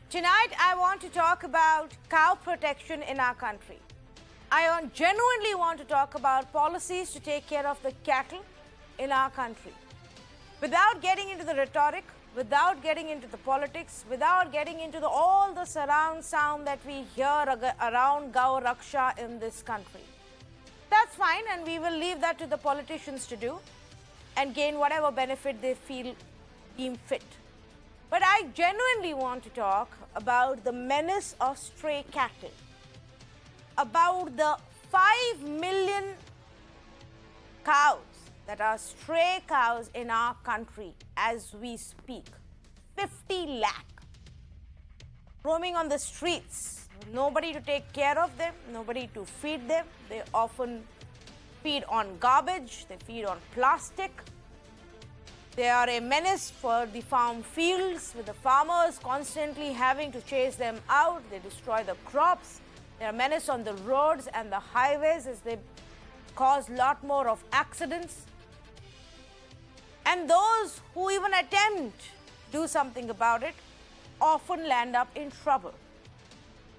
Tonight, I want to talk about cow protection in our country. I genuinely want to talk about policies to take care of the cattle in our country. Without getting into the rhetoric, without getting into the politics, without getting into all the surround sound that we hear around Gau Raksha in this country. That's fine, and we will leave that to the politicians to do and gain whatever benefit they feel deem fit. But I genuinely want to talk about the menace of stray cattle, about the 5 million cows that are stray cows in our country as we speak. 50 lakh roaming on the streets, nobody to take care of them, nobody to feed them. They often feed on garbage, they feed on plastic. They are a menace for the farm fields, with the farmers constantly having to chase them out. They destroy the crops. They are a menace on the roads and the highways as they cause a lot more of accidents. And those who even attempt to do something about it often land up in trouble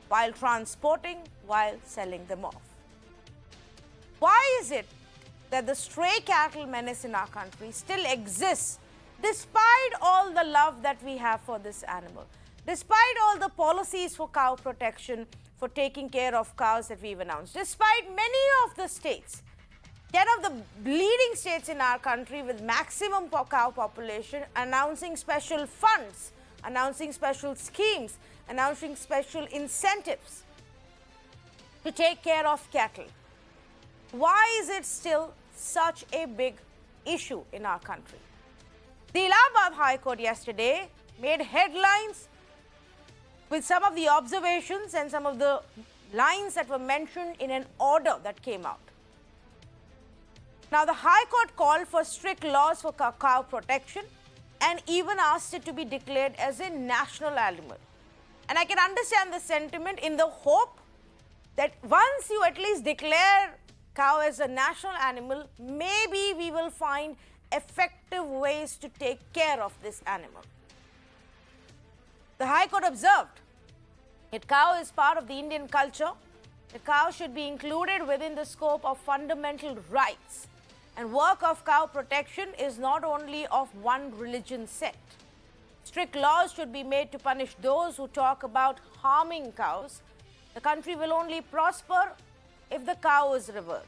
while transporting, while selling them off. Why is it that the stray cattle menace in our country still exists despite all the love that we have for this animal, despite all the policies for cow protection, for taking care of cows that we've announced, despite many of the states, 10 of the leading states in our country with maximum cow population announcing special funds, announcing special schemes, announcing special incentives to take care of cattle. Why is it still such a big issue in our country? The Allahabad High Court yesterday made headlines with some of the observations and some of the lines that were mentioned in an order that came out. Now, the High Court called for strict laws for cow protection and even asked it to be declared as a national animal. And I can understand the sentiment in the hope that once you at least declare cow as a national animal, maybe we will find effective ways to take care of this animal. The High Court observed that cow is part of the Indian culture. The cow should be included within the scope of fundamental rights. And work of cow protection is not only of one religion sect. Strict laws should be made to punish those who talk about harming cows. The country will only prosper if the cow is revered.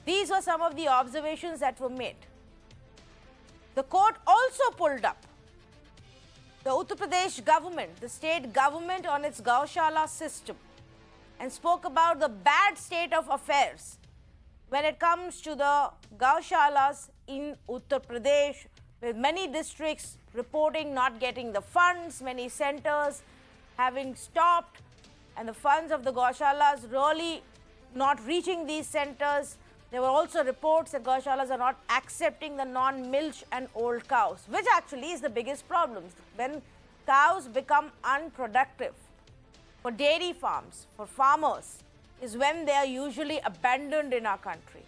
These were some of the observations that were made. The court also pulled up the Uttar Pradesh government, the state government, on its Gaushala system and spoke about the bad state of affairs when it comes to the Gaushalas in Uttar Pradesh, with many districts reporting not getting the funds, many centers having stopped, and the funds of the Gaushalas really not reaching these centers. There were also reports that Gaushalas are not accepting the non-milch and old cows, which actually is the biggest problem. When cows become unproductive for dairy farms, for farmers, is when they are usually abandoned in our country.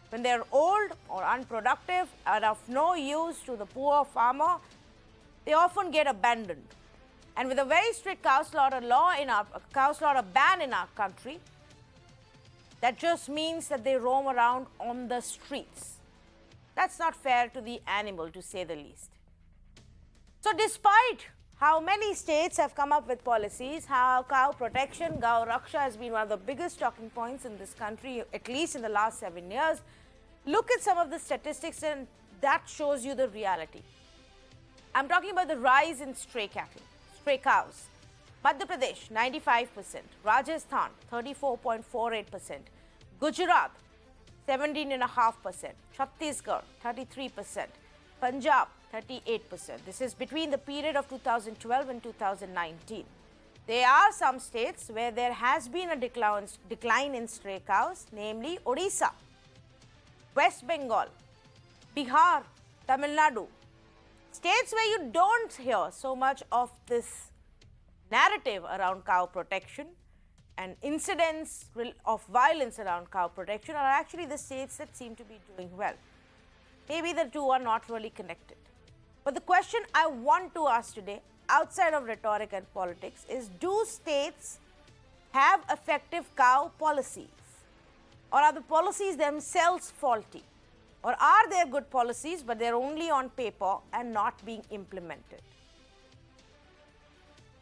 When they are old or unproductive and of no use to the poor farmer, they often get abandoned. And with a very strict cow slaughter ban in our country, that just means that they roam around on the streets. That's not fair to the animal, to say the least. So despite how many states have come up with policies, how cow protection, Gau Raksha has been one of the biggest talking points in this country, at least in the last 7 years, look at some of the statistics and that shows you the reality. I'm talking about the rise in stray cattle, stray cows. Madhya Pradesh, 95%, Rajasthan, 34.48%, Gujarat, 17.5%, Chhattisgarh, 33%, Punjab, 38%. This is between the period of 2012 and 2019. There are some states where there has been a decline in stray cows, namely Odisha, West Bengal, Bihar, Tamil Nadu. States where you don't hear so much of this narrative around cow protection and incidents of violence around cow protection are actually the states that seem to be doing well. Maybe the two are not really connected. But the question I want to ask today, outside of rhetoric and politics, is do states have effective cow policies? Or are the policies themselves faulty? Or are there good policies but they're only on paper and not being implemented?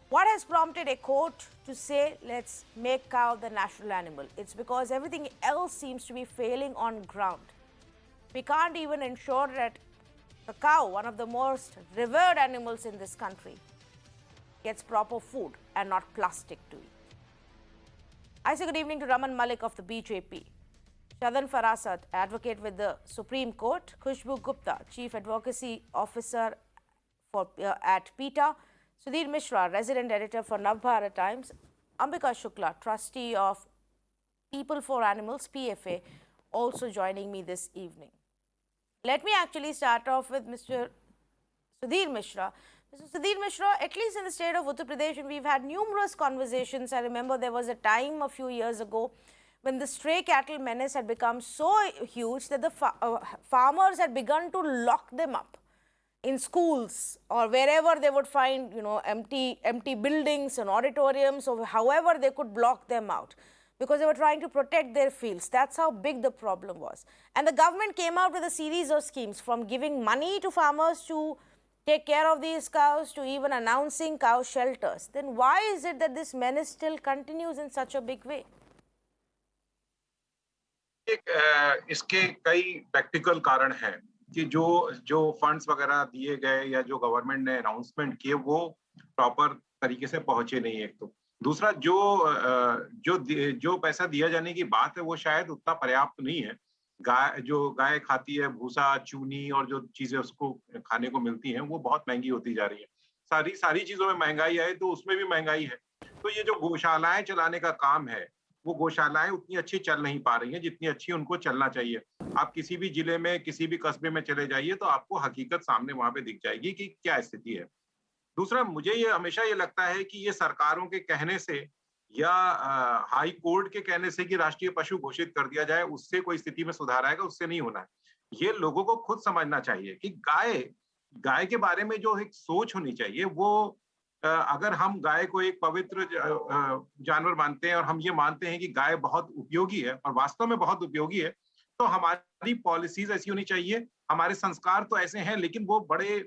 What has prompted a court to say, let's make cow the national animal? It's because everything else seems to be failing on ground. We can't even ensure that the cow, one of the most revered animals in this country, gets proper food and not plastic to eat. I say good evening to Raman Malik of the BJP, Shadan Farasat, advocate with the Supreme Court, Khushbu Gupta, Chief Advocacy Officer at PETA, Sudhir Mishra, resident editor for Navbharat Times, Ambika Shukla, trustee of People for Animals, PFA, also joining me this evening. Let me actually start off with Mr. Sudhir Mishra. Mr. Sudhir Mishra, at least in the state of Uttar Pradesh, and we've had numerous conversations. I remember there was a time a few years ago when the stray cattle menace had become so huge that the farmers had begun to lock them up in schools or wherever they would find, empty buildings and auditoriums, or however they could block them out, because they were trying to protect their fields. That's how big the problem was. And the government came out with a series of schemes, from giving money to farmers to take care of these cows to even announcing cow shelters. Then why is it that this menace still continues in such a big way? इसके कई practical कारण हैं कि जो funds वगैरह दिए गए या जो गवर्नमेंट ने अनाउंसमेंट किए वो प्रॉपर तरीके से पहुंचे नहीं। एक तो दूसरा, जो पैसा दिया जाने की बात है वो शायद उतना पर्याप्त नहीं है। गाय खाती है भूसा, चूनी और जो चीजें उसको खाने को मिलती हैं वो बहुत महंगी होती जा रही है। सारी चीजों में महंगाई है, तो उसमें भी महंगाई है। तो ये जो गौशालाएं चलाने का काम है, वो गौशालाएं उतनी अच्छी चल नहीं पा रही हैं जितनी अच्छी उनको चलना चाहिए। आप किसी भी जिले में, किसी भी कस्बे में चले जाइए तो आपको हकीकत सामने वहां पे दिख जाएगी कि क्या स्थिति है। दूसरा, मुझे ये हमेशा ये लगता है कि ये सरकारों के कहने से या हाई कोर्ट के कहने से कि राष्ट्रीय पशु घोषित कर दिया जाए, उससे कोई स्थिति में सुधार आएगा, उससे नहीं होना है। ये लोगों को खुद समझना चाहिए कि गाय के बारे में जो एक सोच होनी चाहिए, वो अगर हम गाय को एक पवित्र जानवर मानते हैं और हम ये मानते हैं कि गाय बहुत उपयोगी है और वास्तव में बहुत उपयोगी है, तो हमारी पॉलिसीज ऐसी होनी चाहिए, हमारे संस्कार तो ऐसे हैं लेकिन वो बड़े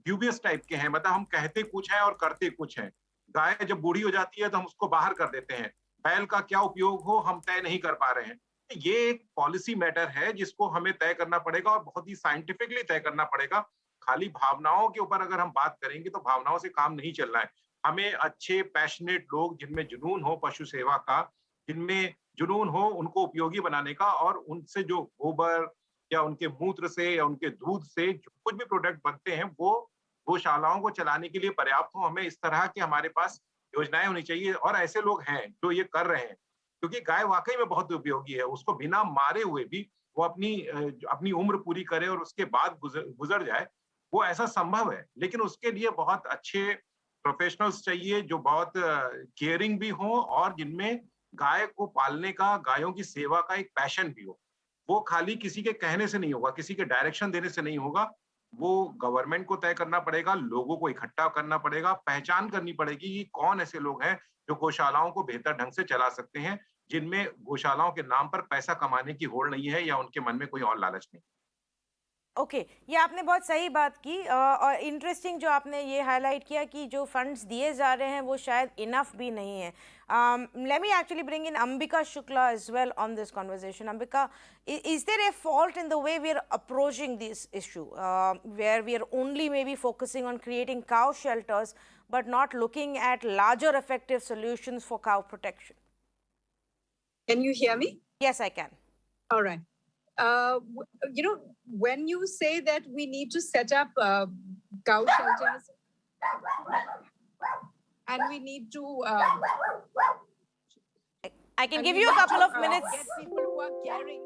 ड्यूबियस टाइप के हैं। मतलब हम कहते कुछ है और करते कुछ है। गाय जब बूढ़ी हो जाती है तो हम उसको बाहर कर देते हैं। बैल का क्या उपयोग हो हम तय नहीं कर पा रहे हैं। ये एक पॉलिसी मैटर है जिसको हमें तय करना पड़ेगा और बहुत ही साइंटिफिकली तय करना पड़ेगा। खाली भावनाओं के ऊपर अगर हम बात करेंगे तो भावनाओं से काम नहीं चल रहा है। हमें अच्छे पैशनेट लोग, जिनमें जुनून हो पशु सेवा का, जिनमें जुनून हो उनको उपयोगी बनाने का, और उनसे जो गोबर या उनके मूत्र से या उनके दूध से जो कुछ भी प्रोडक्ट बनते हैं वो गौशालाओं को चलाने के लिए पर्याप्त हो। हमें इस तरह के हमारे पास योजनाएं होनी चाहिए, और ऐसे लोग हैं जो ये कर रहे हैं, क्योंकि गाय वाकई में बहुत उपयोगी है। उसको बिना मारे हुए भी वो अपनी उम्र पूरी करे और उसके बाद गुजर जाए, वो ऐसा संभव है। लेकिन उसके लिए बहुत अच्छे प्रोफेशनल्स चाहिए जो बहुत केयरिंग भी हो और जिनमें गाय को पालने का, गायों की सेवा का एक पैशन भी हो। वो खाली किसी के कहने से नहीं होगा, किसी के डायरेक्शन देने से नहीं होगा। वो गवर्नमेंट को तय करना पड़ेगा, लोगों को इकट्ठा करना पड़ेगा, पहचान करनी पड़ेगी कि कौन ऐसे लोग हैं जो गौशालाओं को बेहतर ढंग से चला सकते हैं, जिनमें गौशालाओं के नाम पर पैसा कमाने की होड़ नहीं है या उनके मन में कोई और लालच नहीं। ओके, ये आपने बहुत सही बात की, और इंटरेस्टिंग जो आपने ये हाईलाइट किया कि जो फंड्स दिए जा रहे हैं वो शायद इनफ भी नहीं है। Let me actually bring in Ambika Shukla as well on this conversation. Ambika, is there a fault in the way we are approaching this issue, where we are only maybe focusing on creating cow shelters but not looking at larger effective solutions for cow protection? Can you hear me? Yes, I can. All right. When you say that we need to set up cow shelters and we need to I can give you a couple of minutes. Get people who are caring.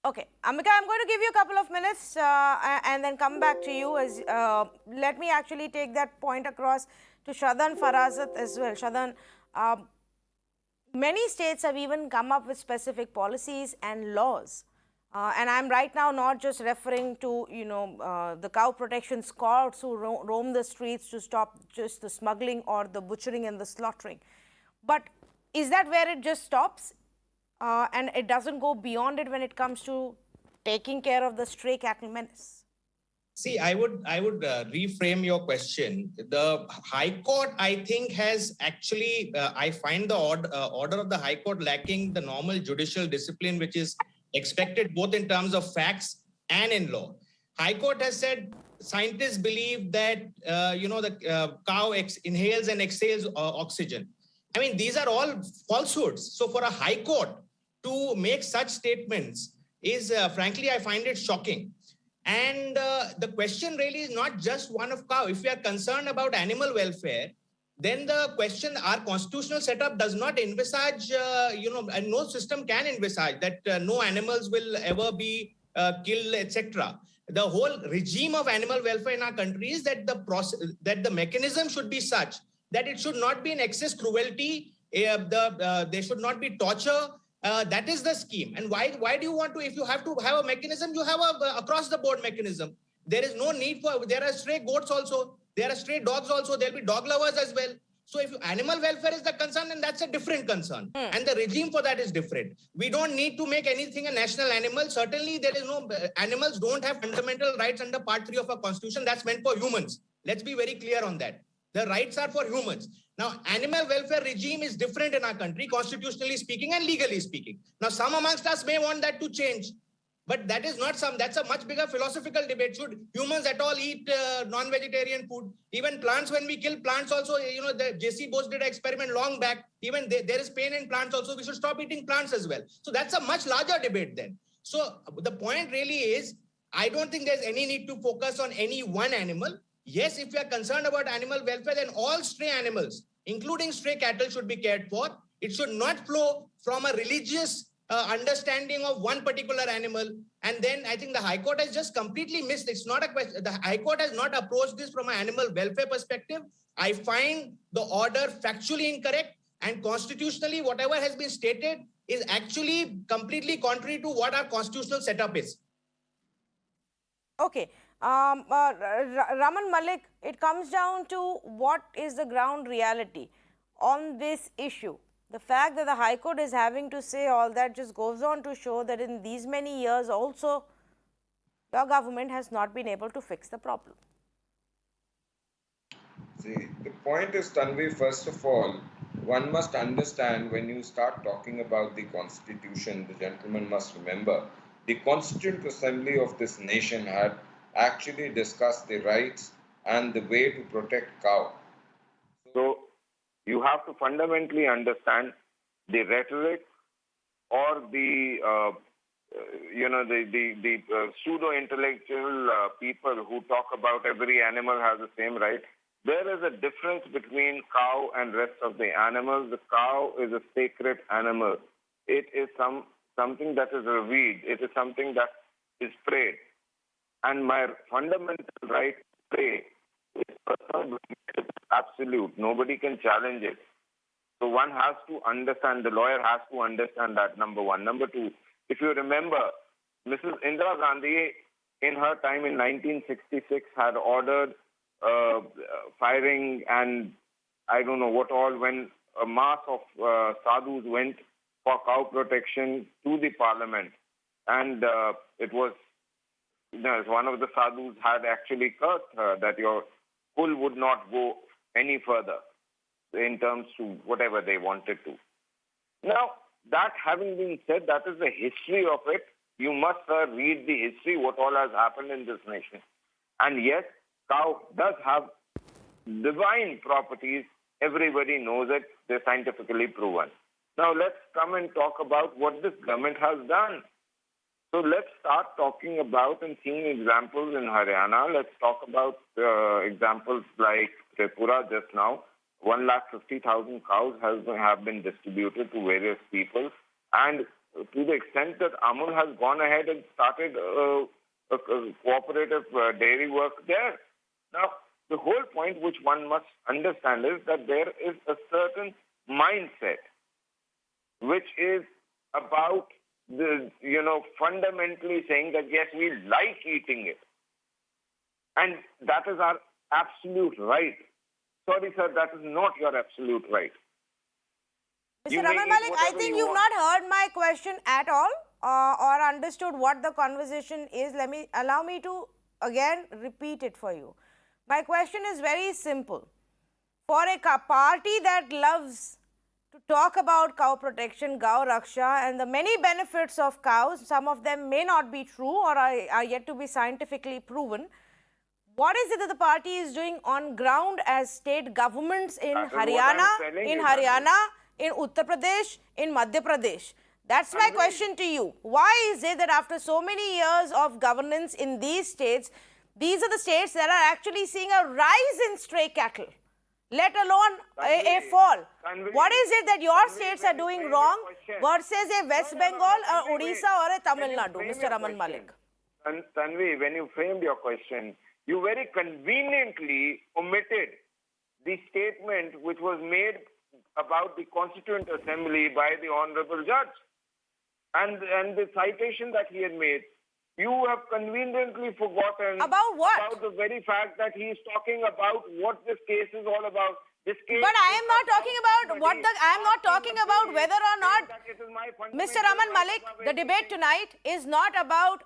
Okay, Ambika, I'm going to give you a couple of minutes and then come back to you. Let me actually take that point across to Shadan Farasat as well. Shadan, Many states have even come up with specific policies and laws. And I'm right now not just referring to, the cow protection squads who roam the streets to stop just the smuggling or the butchering and the slaughtering. But is that where it just stops? And it doesn't go beyond it when it comes to taking care of the stray cattle menace? See, I would reframe your question. The High Court, I think, has actually, I find the order of the High Court lacking the normal judicial discipline, which is expected both in terms of facts and in law. High Court has said scientists believe that, the cow inhales and exhales oxygen. I mean, these are all falsehoods. So for a High Court to make such statements is, frankly, I find it shocking. And the question really is not just one of cow. If we are concerned about animal welfare, then the question, our constitutional setup does not envisage, and no system can envisage that no animals will ever be killed, etc. The whole regime of animal welfare in our country is that the mechanism should be such that it should not be in excess cruelty, there should not be torture. That is the scheme. And why do you want to, if you have to have a mechanism, you have a across the board mechanism. There is no need for, there are stray goats also, there are stray dogs also, there'll be dog lovers as well. So if animal welfare is the concern, then that's a different concern. And the regime for that is different. We don't need to make anything a national animal. Certainly there is no, animals don't have fundamental rights under Part 3 of our constitution. That's meant for humans. Let's be very clear on that. The rights are for humans. Now, animal welfare regime is different in our country, constitutionally speaking and legally speaking. Now, some amongst us may want that to change, but that is not that's a much bigger philosophical debate. Should humans at all eat non-vegetarian food? Even plants, when we kill plants also, the J.C. Bose did an experiment long back. Even there is pain in plants also. We should stop eating plants as well. So that's a much larger debate then. So the point really is, I don't think there's any need to focus on any one animal. Yes, if we are concerned about animal welfare, then all stray animals, including stray cattle, should be cared for. It should not flow from a religious understanding of one particular animal. And then I think the High Court has just completely missed. It's not a question. The High Court has not approached this from an animal welfare perspective. I find the order factually incorrect, and constitutionally, whatever has been stated is actually completely contrary to what our constitutional setup is. Okay. Raman Malik, it comes down to what is the ground reality on this issue. The fact that the High Court is having to say all that just goes on to show that in these many years also, the government has not been able to fix the problem. See, the point is, Tanvi, first of all, one must understand when you start talking about the Constitution, the gentleman must remember, the Constituent Assembly of this nation had actually discussed the rights and the way to protect cow. So you have to fundamentally understand the rhetoric or the pseudo-intellectual people who talk about every animal has the same right. There is a difference between cow and rest of the animals. The cow is a sacred animal. It is something that is revered. It is something that is prayed. And my fundamental right to pray is personal, absolute. Nobody can challenge it. So one has to understand, the lawyer has to understand that, number one. Number two, if you remember, Mrs. Indira Gandhi, in her time in 1966, had ordered firing and I don't know what all, when a mass of sadhus went for cow protection to the parliament. And it was, one of the sadhus had actually cursed her that your pull would not go any further in terms to whatever they wanted to. Now, that having been said, that is the history of it. You must read the history, what all has happened in this nation. And yes, cow does have divine properties. Everybody knows it. They're scientifically proven. Now, let's come and talk about what this government has done. So let's start talking about and seeing examples in Haryana. Let's talk about examples like Tripura just now. 150,000 cows have been distributed to various people. And to the extent that Amul has gone ahead and started a cooperative dairy work there. Now, the whole point which one must understand is that there is a certain mindset which is about the, fundamentally saying that yes, we like eating it. And that is our absolute right. Sorry, sir, that is not your absolute right. Mr. Raman Malik, I think you've not heard my question at all or understood what the conversation is. Allow me to again repeat it for you. My question is very simple. For a party that loves to talk about cow protection, Gau Raksha, and the many benefits of cows, some of them may not be true or are yet to be scientifically proven. What is it that the party is doing on ground as state governments in Haryana, in Uttar Pradesh, in Madhya Pradesh? That's my question to you. Why is it that after so many years of governance in these states, these are the states that are actually seeing a rise in stray cattle, let alone a fall? What is it that your states are doing wrong versus a West Bengal, a Odisha or a Tamil Nadu, Mr. Raman Malik? Tanvi, when you framed your question, you very conveniently omitted the statement which was made about the Constituent Assembly by the Honorable Judge and the citation that he had made. You have conveniently forgotten about what? About the very fact that he is talking about what this case is all about. This case but I am not talking about what the. I am not talking about whether or not. Mr. Raman Malik, the debate tonight is not about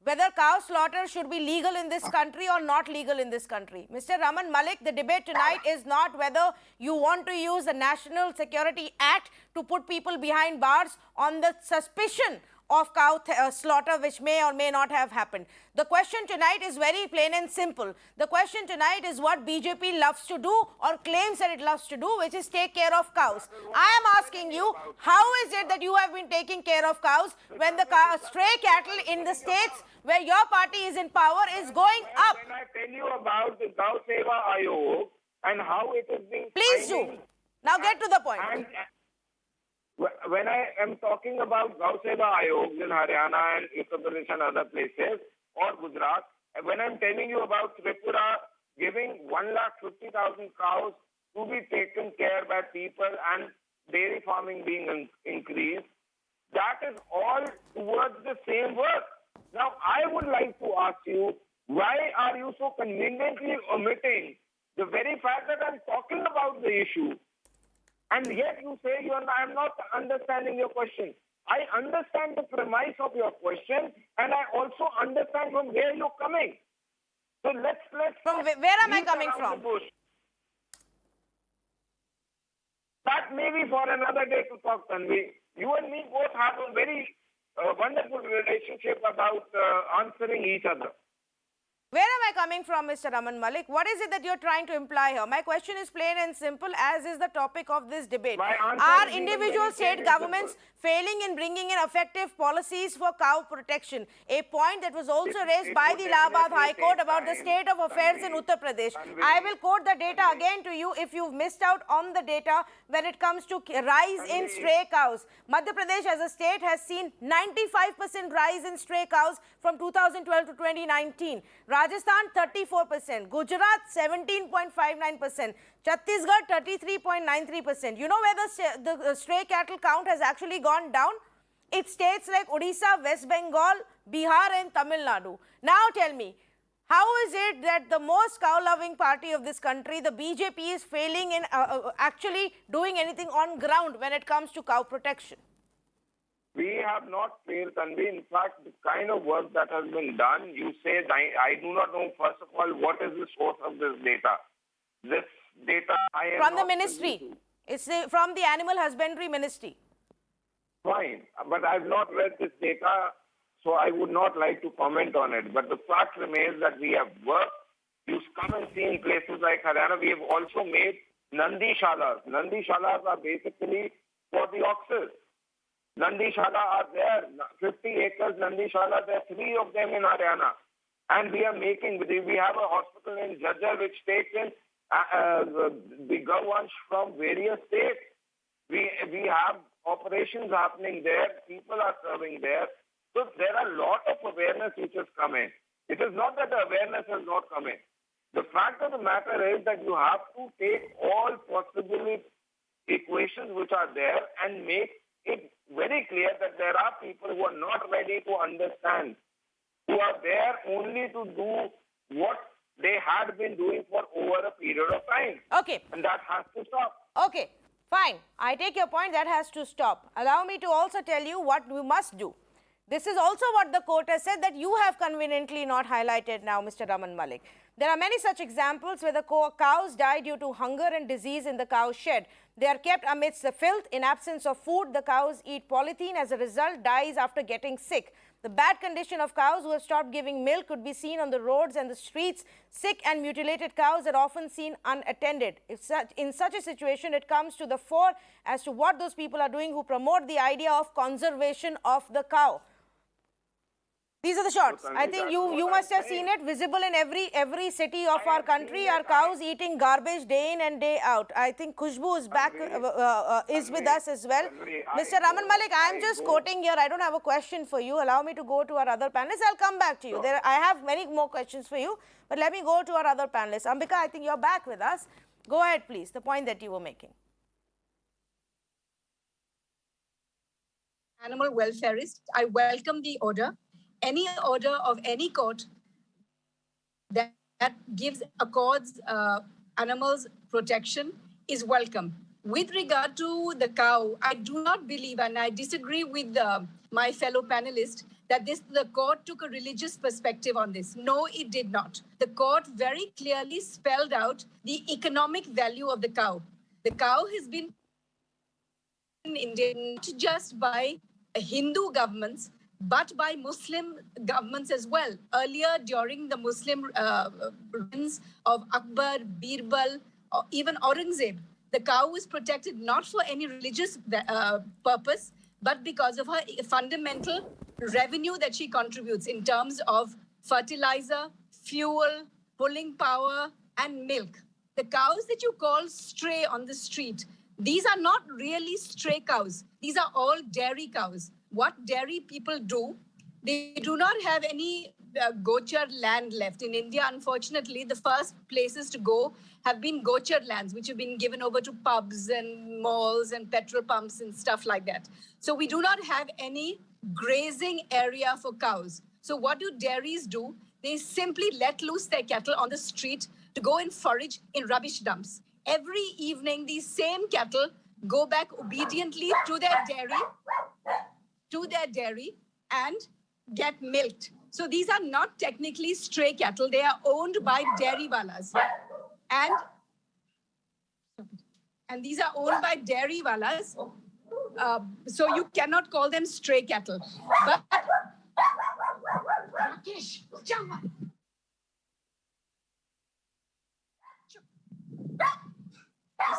whether cow slaughter should be legal in this country or not legal in this country. Mr. Raman Malik, the debate tonight is not whether you want to use the National Security Act to put people behind bars on the suspicion of cow slaughter which may or may not have happened. The question tonight is very plain and simple. The question tonight is what BJP loves to do or claims that it loves to do, which is take care of cows. I am asking you, how is it that you have been taking care of cows when the stray cattle in the states where your party is in power is going up? When I tell you about the Gau Seva Ayog and how it is being... Please do. Now get to the point. And when I am talking about Gau Seva Ayog in Haryana and Uttar Pradesh and other places, or Gujarat, when I'm telling you about Tripura giving 150,000 cows to be taken care by people and dairy farming being increased, that is all towards the same work. Now, I would like to ask you, why are you so conveniently omitting the very fact that I'm talking about the issue? And yet you say I am not understanding your question. I understand the premise of your question, and I also understand from where you're coming. So let's from where am I coming from? That may be for another day to talk, Tanvi. You and me both have a very wonderful relationship about answering each other. Where am I coming from, Mr. Raman Malik? What is it that you're trying to imply here? My question is plain and simple, as is the topic of this debate. Are individual state governments failing in bringing in effective policies for cow protection? A point that was also raised by the Allahabad High Court about the state of affairs in Uttar Pradesh. I will quote the data again to you if you've missed out on the data when it comes to rise in stray cows. Madhya Pradesh as a state has seen 95% rise in stray cows from 2012 to 2019. Rajasthan 34%, Gujarat 17.59%, Chhattisgarh 33.93%. You know where the stray cattle count has actually gone down? It's states like Odisha, West Bengal, Bihar and Tamil Nadu. Now tell me, how is it that the most cow-loving party of this country, the BJP, is failing in actually doing anything on ground when it comes to cow protection? We have not failed, Tanvi. In fact, the kind of work that has been done, you say, I do not know, first of all, what is the source of this data? This data I am from the ministry. It's from the Animal Husbandry Ministry. Fine, but I've not read this data, so I would not like to comment on it. But the fact remains that we have worked. You come and see in places like Haryana, we have also made Nandi Shalas. Nandi Shalas are basically for the oxes. Nandi Shala are there, 50 acres Nandi Shala, there are 3 of them in Haryana. And we are we have a hospital in Judicial which takes in the Gauvansh from various states. We have operations happening there, people are serving there. So there are a lot of awareness which has come in. It is not that the awareness has not come in. The fact of the matter is that you have to take all possible equations which are there and make it's very clear that there are people who are not ready to understand, who are there only to do what they had been doing for over a period of time. Okay. And that has to stop. Okay, fine. I take your point. That has to stop. Allow me to also tell you what we must do. This is also what the court has said that you have conveniently not highlighted now, Mr. Raman Malik. There are many such examples where the cows die due to hunger and disease in the cow shed. They are kept amidst the filth. In absence of food, the cows eat polythene. As a result, dies after getting sick. The bad condition of cows who have stopped giving milk could be seen on the roads and the streets. Sick and mutilated cows are often seen unattended. In such a situation, it comes to the fore as to what those people are doing who promote the idea of conservation of the cow. These are the shots. I think you must have seen it visible in every city of our country. Our cows eating garbage day in and day out. I think Khushbu is back, is with us as well. Mr. Raman Malik, I am just quoting here. I don't have a question for you. Allow me to go to our other panelists. I'll come back to you. I have many more questions for you, but let me go to our other panelists. Ambika, I think you're back with us. Go ahead, please. The point that you were making. Animal welfarist, I welcome the order. Any order of any court that accords animals protection is welcome. With regard to the cow, I do not believe, and I disagree with my fellow panelists, that the court took a religious perspective on this. No, it did not. The court very clearly spelled out the economic value of the cow. The cow has been in India not just by Hindu governments, but by Muslim governments as well. Earlier, during the Muslim reigns of Akbar, Birbal, or even Aurangzeb, the cow was protected not for any religious purpose, but because of her fundamental revenue that she contributes in terms of fertilizer, fuel, pulling power, and milk. The cows that you call stray on the street, these are not really stray cows. These are all dairy cows. What dairy people do, they do not have any gochar land left. In India, unfortunately, the first places to go have been gochar lands, which have been given over to pubs and malls and petrol pumps and stuff like that. So we do not have any grazing area for cows. So what do dairies do? They simply let loose their cattle on the street to go and forage in rubbish dumps. Every evening, these same cattle go back obediently to their dairy and get milked. So these are not technically stray cattle. They are owned by dairy walas. And these are owned by dairy walas. So you cannot call them stray cattle. But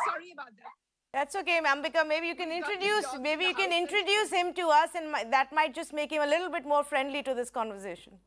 sorry about that. That's okay, Ambika. Maybe you can introduce him to us, and that might just make him a little bit more friendly to this conversation.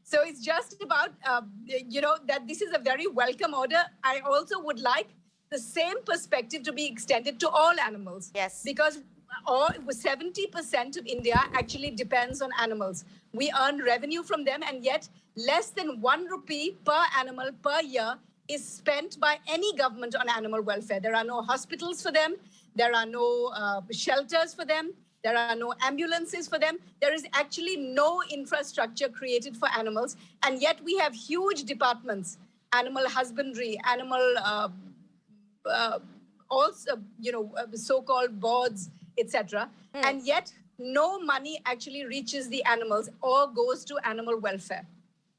So it's just about that this is a very welcome order. I also would like the same perspective to be extended to all animals. Yes. Because 70% of India actually depends on animals. We earn revenue from them, and yet less than 1 rupee per animal per year is spent by any government on animal welfare. There are no hospitals for them. There are no shelters for them. There are no ambulances for them. There is actually no infrastructure created for animals. And yet we have huge departments, animal husbandry, animal, so-called boards, etc. And yet no money actually reaches the animals or goes to animal welfare.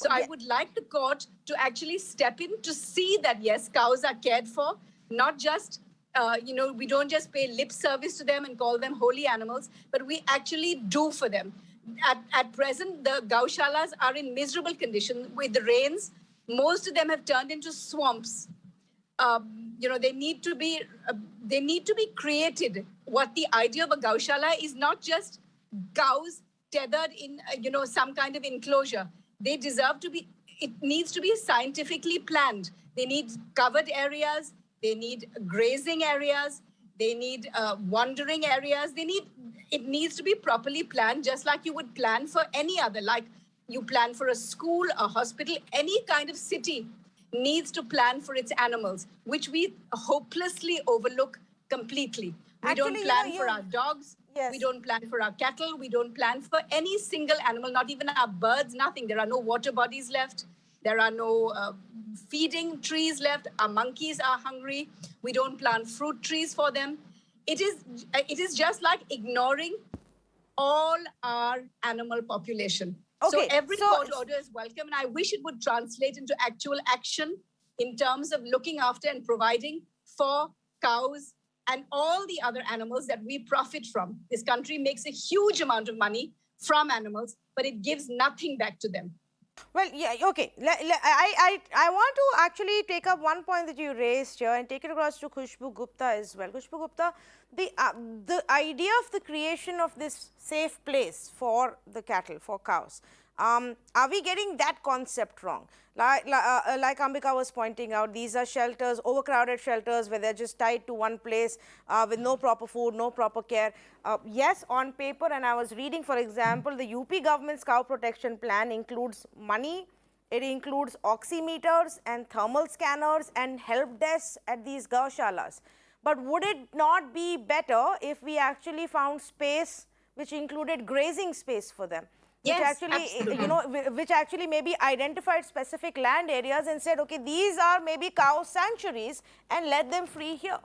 So I would like the court to actually step in to see that, yes, cows are cared for, not just, we don't just pay lip service to them and call them holy animals, but we actually do for them. At present, the gaushalas are in miserable condition with the rains. Most of them have turned into swamps. They need to be created. What the idea of a gaushala is not just cows tethered in, some kind of enclosure. They deserve to be, it needs to be scientifically planned. They need covered areas. They need grazing areas. They need wandering areas. It needs to be properly planned, just like you would plan for any other, like you plan for a school, a hospital, any kind of city needs to plan for its animals, which we hopelessly overlook completely. We don't Actually, plan for our dogs. Yes. We don't plan for our cattle. We don't plan for any single animal, not even our birds, nothing. There are no water bodies left. There are no feeding trees left. Our monkeys are hungry. We don't plant fruit trees for them. It is just like ignoring all our animal population. So Okay, every so court order is welcome, and I wish it would translate into actual action in terms of looking after and providing for cows and all the other animals that we profit from. This country makes a huge amount of money from animals, but it gives nothing back to them. Well, yeah, okay. I want to actually take up one point that you raised here and take it across to Khushbu Gupta as well. Khushbu Gupta, the idea of the creation of this safe place for the cattle, for cows, are we getting that concept wrong? Like Ambika was pointing out, these are shelters, overcrowded shelters where they're just tied to one place with no proper food, no proper care. Yes, on paper, and I was reading, for example, the UP government's cow protection plan includes money, it includes oximeters and thermal scanners and help desks at these gaushalas. But would it not be better if we actually found space which included grazing space for them? Which Yes, actually, absolutely. which actually maybe identified specific land areas and said, okay, these are maybe cow sanctuaries, and let them free here.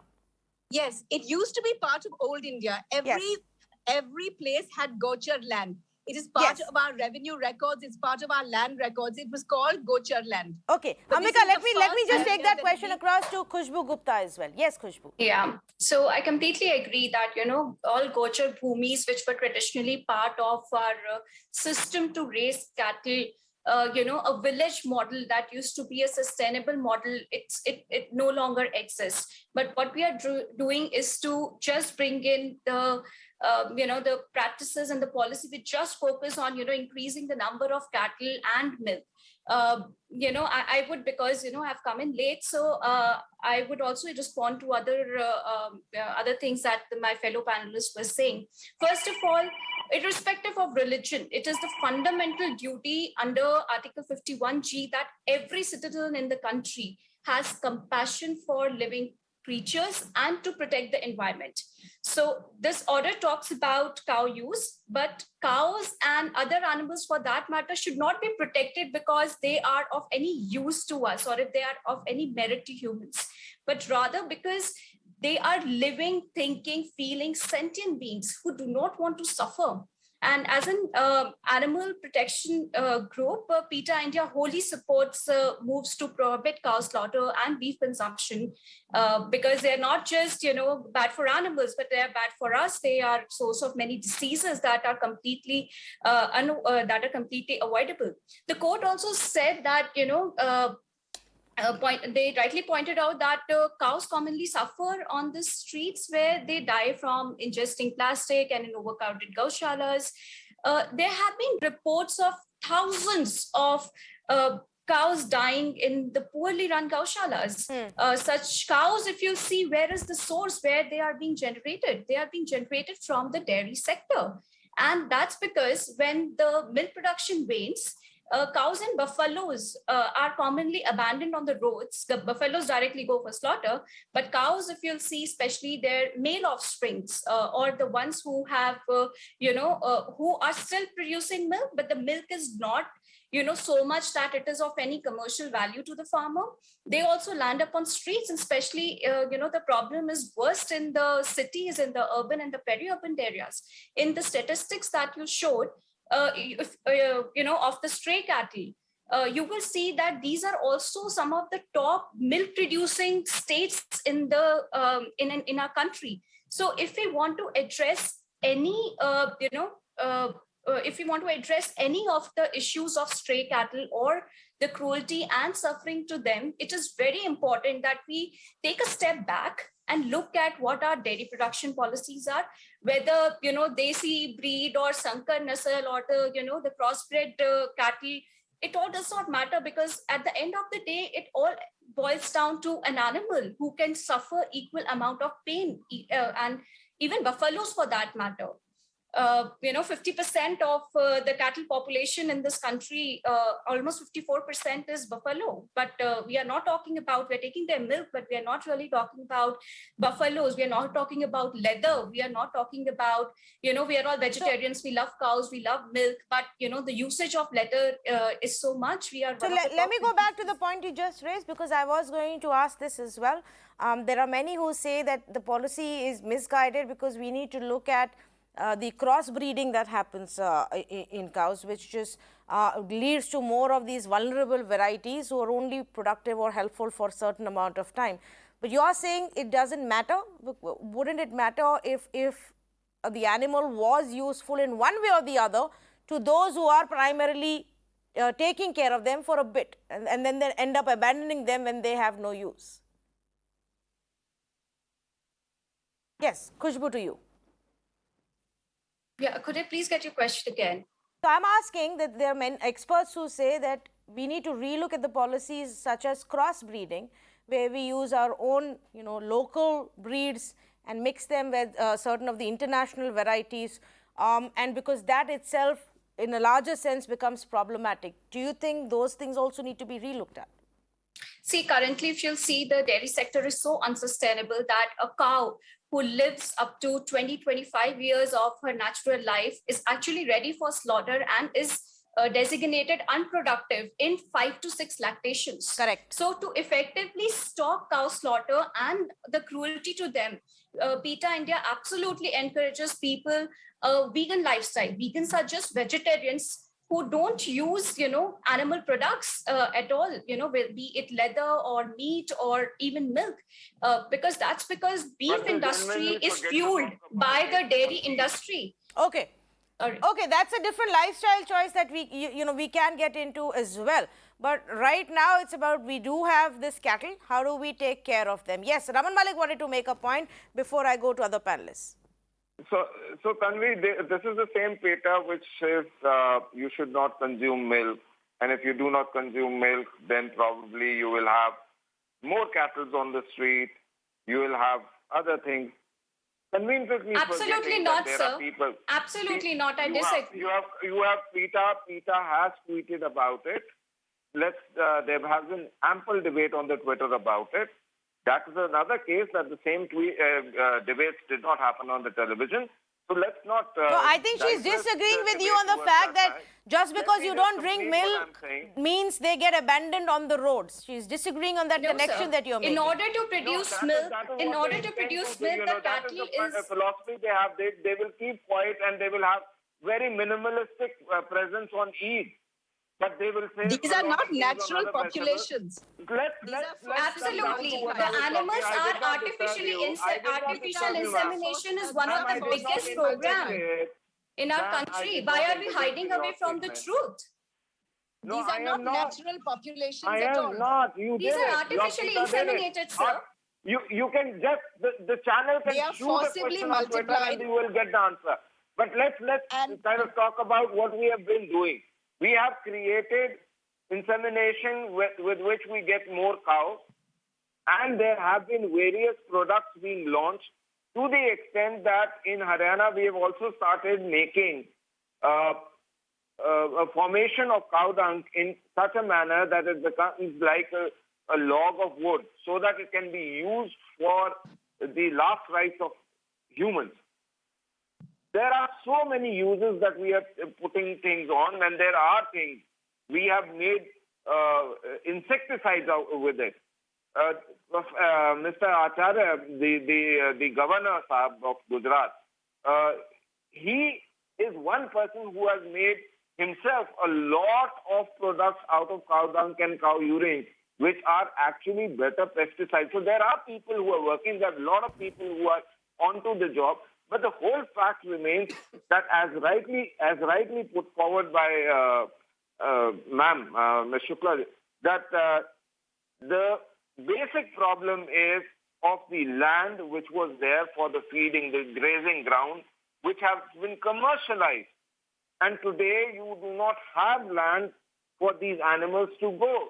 Yes, it used to be part of old India. Every place had gochar land. It is part of our revenue records. It's part of our land records. It was called gochar land. Okay, But Ambika, let me just take that question we... across to Khushbu Gupta as well. Yes, Khushbu. Yeah, so I completely agree that, all gochar bhumis, which were traditionally part of our system to raise cattle, a village model that used to be a sustainable model, it no longer exists. But what we are doing is to just bring in the the practices and the policy which just focus on increasing the number of cattle and milk. I would, because I've come in late, so I would also respond to other things that my fellow panelists were saying. First of all, irrespective of religion, it is the fundamental duty under Article 51G that every citizen in the country has compassion for living creatures and to protect the environment. So this order talks about cow use, but cows and other animals for that matter should not be protected because they are of any use to us or if they are of any merit to humans, but rather because they are living, thinking, feeling, sentient beings who do not want to suffer. And as an animal protection group, PETA India wholly supports moves to prohibit cow slaughter and beef consumption because they're not just, bad for animals, but they're bad for us. They are source of many diseases that are completely avoidable. The court also said that, they rightly pointed out that cows commonly suffer on the streets where they die from ingesting plastic and in overcrowded gaushalas. There have been reports of thousands of cows dying in the poorly run gaushalas. Such cows, if you see, where is the source where they are being generated? They are being generated from the dairy sector. And that's because when the milk production wanes, cows and buffaloes are commonly abandoned on the roads. The buffaloes directly go for slaughter, but cows, if you'll see, especially their male offsprings or the ones who have, who are still producing milk, but the milk is not, so much that it is of any commercial value to the farmer. They also land up on streets, and especially, the problem is worst in the cities, in the urban and the peri-urban areas. In the statistics that you showed, of the stray cattle, you will see that these are also some of the top milk producing states in the in our country. So if we want to address any if we want to address any of the issues of stray cattle or the cruelty and suffering to them, it is very important that we take a step back and look at what our dairy production policies are, whether, desi breed or Sankar Nasal or the crossbred cattle, it all does not matter, because at the end of the day, it all boils down to an animal who can suffer equal amount of pain, and even buffaloes for that matter. 50% of the cattle population in this country, almost 54% is buffalo. But we are not talking about, we're taking their milk, but we are not really talking about buffaloes. We are not talking about leather. We are not talking about, we are all vegetarians. We love cows, we love milk, but, the usage of leather is so much. We are. So let me go back to the point you just raised, because I was going to ask this as well. There are many who say that the policy is misguided because we need to look at the crossbreeding that happens in cows, which just leads to more of these vulnerable varieties who are only productive or helpful for a certain amount of time. But you are saying it doesn't matter. Wouldn't it matter if the animal was useful in one way or the other to those who are primarily taking care of them for a bit, and then they end up abandoning them when they have no use? Yes, Khushbu, to you. Yeah, could I please get your question again? So I'm asking that there are many experts who say that we need to relook at the policies such as crossbreeding, where we use our own, local breeds and mix them with certain of the international varieties, and because that itself, in a larger sense, becomes problematic. Do you think those things also need to be relooked at? See, currently, if you'll see, the dairy sector is so unsustainable that a cow who lives up to 20-25 years of her natural life is actually ready for slaughter and is designated unproductive in 5 to 6 lactations. Correct. So to effectively stop cow slaughter and the cruelty to them, PETA India absolutely encourages people a vegan lifestyle. Vegans are just vegetarians who don't use, animal products at all, be it leather or meat or even milk, because beef industry is fueled by the dairy industry. Okay. Okay, that's a different lifestyle choice that we can get into as well. But right now it's about, we do have this cattle. How do we take care of them? Yes, Raman Malik wanted to make a point before I go to other panelists. So Tanvi, this is the same PETA which says you should not consume milk. And if you do not consume milk, then probably you will have more cattle on the street. You will have other things. Absolutely not, sir. Absolutely not. I disagree. You have PETA. PETA has tweeted about it. There has been ample debate on the Twitter about it. That is another case that the same debates did not happen on the television. So let's not... so I think she's disagreeing with you on the fact that just because you don't drink milk means they get abandoned on the roads. She's disagreeing on that connection that you're making. In order to produce milk, the cattle is... The philosophy they have, they will keep quiet and they will have very minimalistic presence on Eid. But they will say... These are not natural populations. Absolutely. The animals are artificial insemination is one of the biggest programs in our country. Why are we hiding away from the truth? These are not natural populations at all. I am not. These are artificially inseminated, sir. You can just... The channel can shoot a question on Twitter and you will get the answer. But let's kind of talk about what we have been doing. We have created insemination with which we get more cows, and there have been various products being launched to the extent that in Haryana we have also started making a formation of cow dung in such a manner that it becomes like a log of wood so that it can be used for the last rites of humans. There are so many uses that we are putting things on, and there are things. We have made insecticides out with it. Mr. Acharya, the governor of Gujarat, he is one person who has made himself a lot of products out of cow dung and cow urine, which are actually better pesticides. So there are people who are working. There are a lot of people who are onto the job. But the whole fact remains that, as rightly put forward by Ms. Shukla, that the basic problem is of the land which was there for the feeding, the grazing ground, which has been commercialized. And today you do not have land for these animals to go.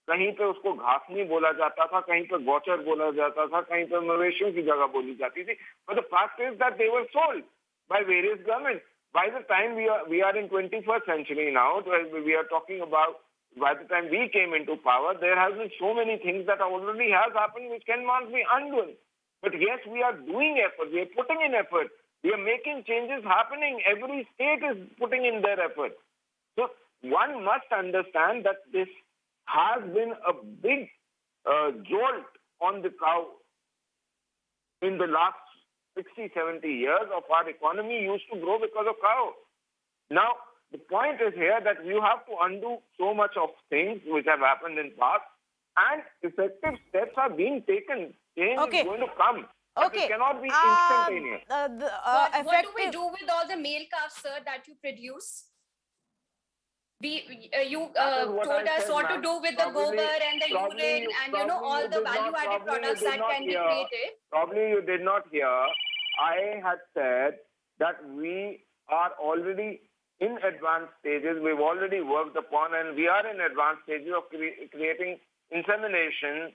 कहीं पे उसको घासनी बोला जाता था, कहीं पे गौचर बोला जाता था, कहीं पे मवेशियों की जगह बोली जाती थी. But the fact is that they were sold. by various governments. By the time we are in 21st century now, we are talking about by the time we came into power, there has been so many things that already has happened which cannot be undone. But yes, we are doing effort. We are putting in effort. We are making changes happening. Every state is putting in their effort. So one must understand that this has been a big jolt on the cow in the last 60, 70 years of our economy used to grow because of cow. Now, the point is here that you have to undo so much of things which have happened in past, and effective steps are being taken. Change is going to come. But it cannot be instantaneous. What do we do with all the male calves, sir, that you produce? You told us what to do with the gobar and the urine and all the value-added products that can be created. Probably you did not hear. I had said that we are already in advanced stages. We've already worked upon, and we are in advanced stages of creating insemination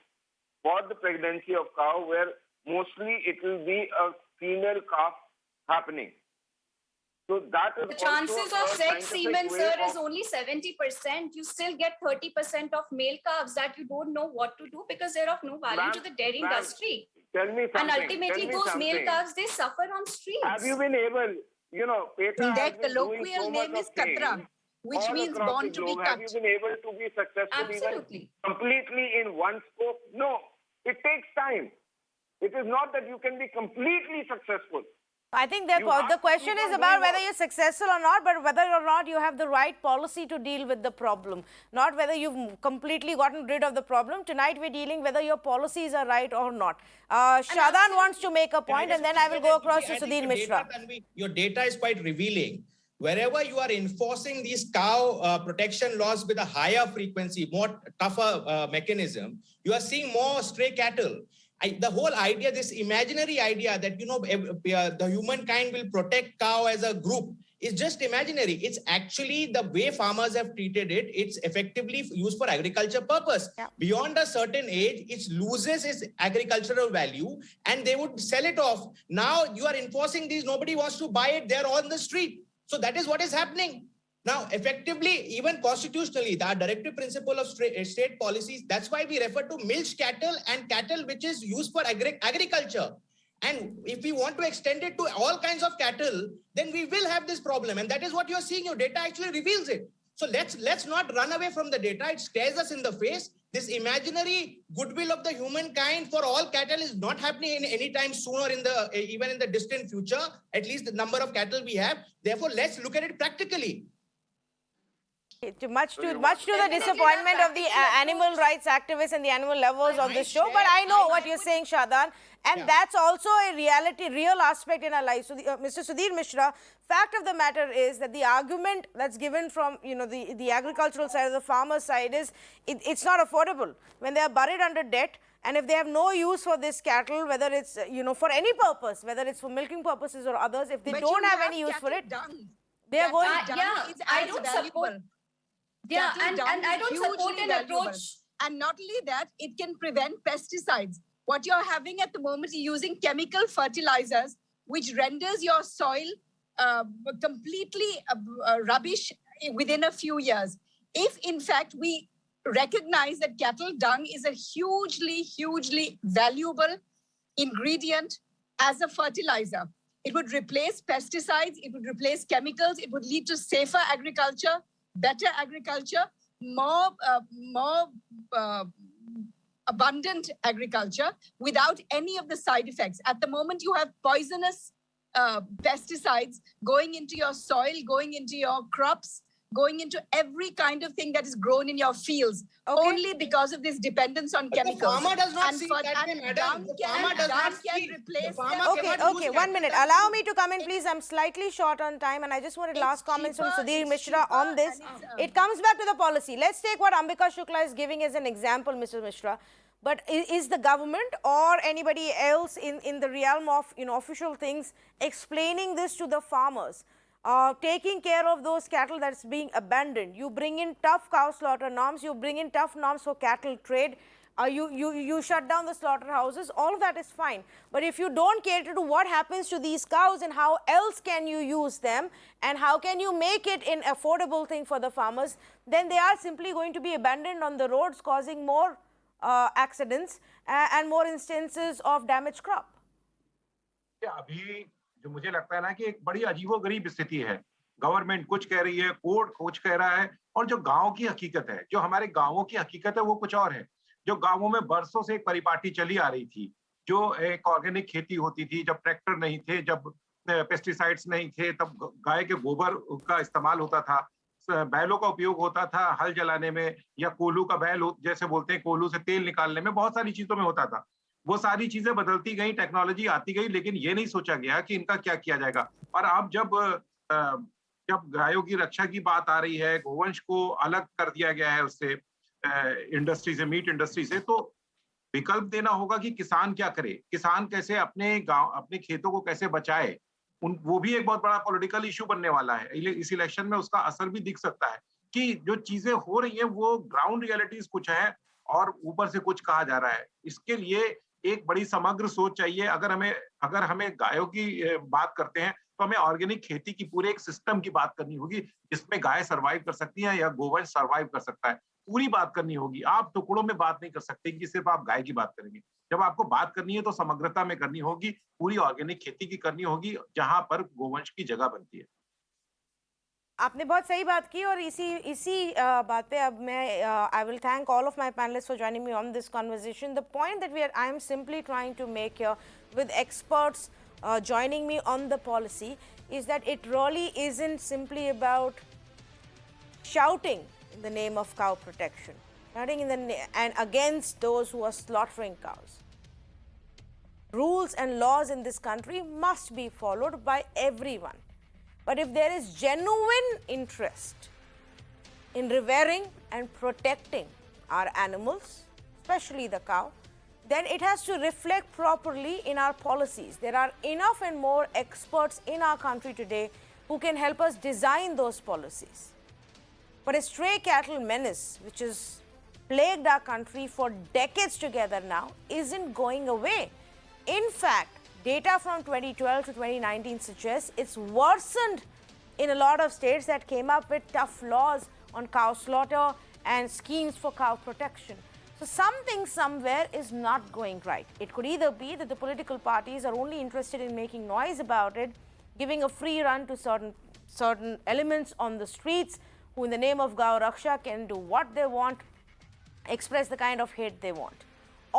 for the pregnancy of cow, where mostly it will be a female calf happening. So that is the chances of sex semen, sir, is only 70%. You still get 30% of male calves that you don't know what to do because they're of no value to the dairy industry. Tell me something. And ultimately, those male calves, they suffer on streets. Have you been able, PETA has The been doing colloquial so name much is of things Katra, which all means across born the to be globe. cut. Have you been able to be successful Absolutely. even completely in one scope? No. It takes time. It is not that you can be completely successful. I think the question is about whether you're successful or not, but whether or not you have the right policy to deal with the problem, not whether you've completely gotten rid of the problem. Tonight we're dealing whether your policies are right or not. Shadan wants to make a point, and then I will go across to Sudhir Mishra. Your data is quite revealing. Wherever you are enforcing these cow protection laws with a higher frequency, more tougher mechanism, you are seeing more stray cattle. The whole idea, this imaginary idea that, the humankind will protect cow as a group is just imaginary. It's actually the way farmers have treated it. It's effectively used for agriculture purpose. Yeah. Beyond a certain age, it loses its agricultural value and they would sell it off. Now you are enforcing these. Nobody wants to buy it. They're on the street. So that is what is happening. Now, effectively, even constitutionally, the directive principle of state policies, that's why we refer to milch cattle and cattle which is used for agriculture. And if we want to extend it to all kinds of cattle, then we will have this problem. And that is what you're seeing. Your data actually reveals it. So let's not run away from the data. It stares us in the face. This imaginary goodwill of the humankind for all cattle is not happening in any time soon or even in the distant future, at least the number of cattle we have. Therefore, let's look at it practically. Much to the disappointment of the animal rights activists and the animal lovers on this show, but I know what you're saying, Shadan, and that's also a real aspect in our lives. So, Mr. Sudhir Mishra, fact of the matter is that the argument that's given from the agricultural side, of the farmer side, is it's not affordable when they are buried under debt. And if they have no use for this cattle, whether it's for any purpose, whether it's for milking purposes or others, if they don't have any use for it, they are going. I don't support. Yeah, and I don't support an approach. And not only that, it can prevent pesticides. What you're having at the moment is using chemical fertilizers, which renders your soil completely rubbish within a few years. If, in fact, we recognize that cattle dung is a hugely valuable ingredient as a fertilizer, it would replace pesticides, it would replace chemicals, it would lead to safer agriculture, better agriculture, more abundant agriculture without any of the side effects. At the moment, you have poisonous pesticides going into your soil, going into your crops, going into every kind of thing that is grown in your fields, only because of this dependence on chemicals. The farmer does not see that way, madam. The farmer does not see. Okay, 1 minute. Allow me to come in, please. I'm slightly short on time, and I just wanted last comments from Sudhir Mishra on this. It comes back to the policy. Let's take what Ambika Shukla is giving as an example, Mr. Mishra. But is the government or anybody else in the realm of official things explaining this to the farmers? Taking care of those cattle that's being abandoned. You bring in tough cow slaughter norms, you bring in tough norms for cattle trade. You shut down the slaughterhouses, all of that is fine. But if you don't cater to what happens to these cows and how else can you use them and how can you make it an affordable thing for the farmers, then they are simply going to be abandoned on the roads, causing more accidents and more instances of damaged crop. अभी जो मुझे लगता है ना कि एक बड़ी अजीबोगरीब स्थिति है। गवर्नमेंट कुछ कह रही है, कोर्ट कुछ कह रहा है, और जो गांव की हकीकत है, जो हमारे गांवों की हकीकत है, वो कुछ और है। जो गांवों में बरसों से एक परिपाटी चली आ रही थी, जो एक ऑर्गेनिक खेती होती थी, जब ट्रैक्टर नहीं थे, जब पेस्टिसाइड्स नहीं थे, तब गाय के गोबर का इस्तेमाल होता था, बैलों का उपयोग होता था हल जलाने में, या कोल्हू का बैल जैसे बोलते हैं, कोल्हू से तेल निकालने में, बहुत सारी चीजों में होता था। वो सारी चीजें बदलती गई, टेक्नोलॉजी आती गई, लेकिन ये नहीं सोचा गया कि इनका क्या किया जाएगा। और अब जब गायों की रक्षा की बात आ रही है, गोवंश को अलग कर दिया गया है उससे, इंडस्ट्री से, मीट इंडस्ट्री से, तो विकल्प देना होगा कि किसान क्या करे, किसान कैसे अपने गांव, अपने खेतों को कैसे बचाए। वो भी एक बहुत बड़ा पॉलिटिकल इशू बनने वाला है। इस इलेक्शन में उसका असर भी दिख सकता है कि जो चीजें हो रही हैं वो ग्राउंड रियलिटीज कुछ है और ऊपर से कुछ कहा जा रहा है। इसके लिए एक बड़ी समग्र सोच चाहिए। अगर हमें गायों की बात करते हैं तो हमें ऑर्गेनिक खेती की पूरे एक सिस्टम की बात करनी होगी, जिसमें गाय सर्वाइव कर सकती है या गोवंश सर्वाइव कर सकता है। पूरी बात करनी होगी। आप टुकड़ों में बात नहीं कर सकते कि सिर्फ आप गाय की बात करेंगे। जब आपको बात करनी है तो समग्रता में करनी होगी, पूरी ऑर्गेनिक खेती की करनी होगी, जहां पर गोवंश की जगह बनती है। आपने बहुत सही बात की, और इसी बात पे अब मैं I will thank all of my panelist for joining me on this conversation. The point that I am simply trying to make here with experts joining me on the policy is that it really isn't simply about shouting in the name of cow protection, shouting and against those who are slaughtering cows. Rules and laws in this country must be followed by everyone. But if there is genuine interest in revering and protecting our animals, especially the cow, then it has to reflect properly in our policies. There are enough and more experts in our country today who can help us design those policies. But a stray cattle menace, which has plagued our country for decades together now, isn't going away. In fact, data from 2012 to 2019 suggests it's worsened in a lot of states that came up with tough laws on cow slaughter and schemes for cow protection. So something somewhere is not going right. It could either be that the political parties are only interested in making noise about it, giving a free run to certain elements on the streets who in the name of Gau Raksha can do what they want, express the kind of hate they want.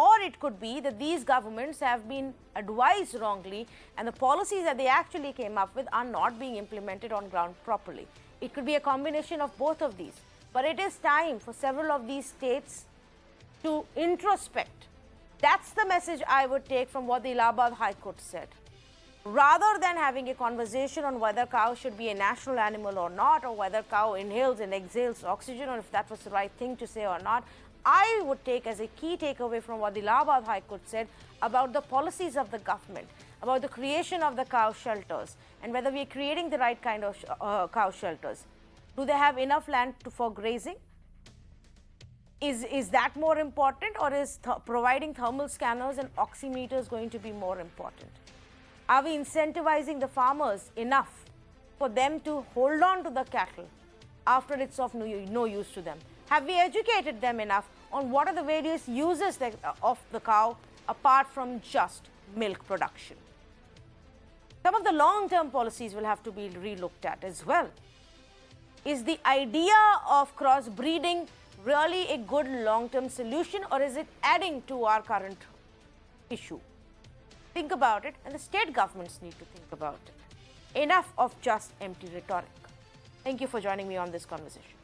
Or it could be that these governments have been advised wrongly and the policies that they actually came up with are not being implemented on ground properly. It could be a combination of both of these. But it is time for several of these states to introspect. That's the message I would take from what the Allahabad High Court said. Rather than having a conversation on whether cow should be a national animal or not, or whether cow inhales and exhales oxygen, or if that was the right thing to say or not, I would take as a key takeaway from what the Allahabad High Court said about the policies of the government, about the creation of the cow shelters, and whether we are creating the right kind of cow shelters. Do they have enough land for grazing? Is that more important, or is providing thermal scanners and oximeters going to be more important? Are we incentivizing the farmers enough for them to hold on to the cattle after it's of no use to them? Have we educated them enough on what are the various uses of the cow apart from just milk production? Some of the long-term policies will have to be relooked at as well. Is the idea of crossbreeding really a good long-term solution, or is it adding to our current issue? Think about it, and the state governments need to think about it. Enough of just empty rhetoric. Thank you for joining me on this conversation.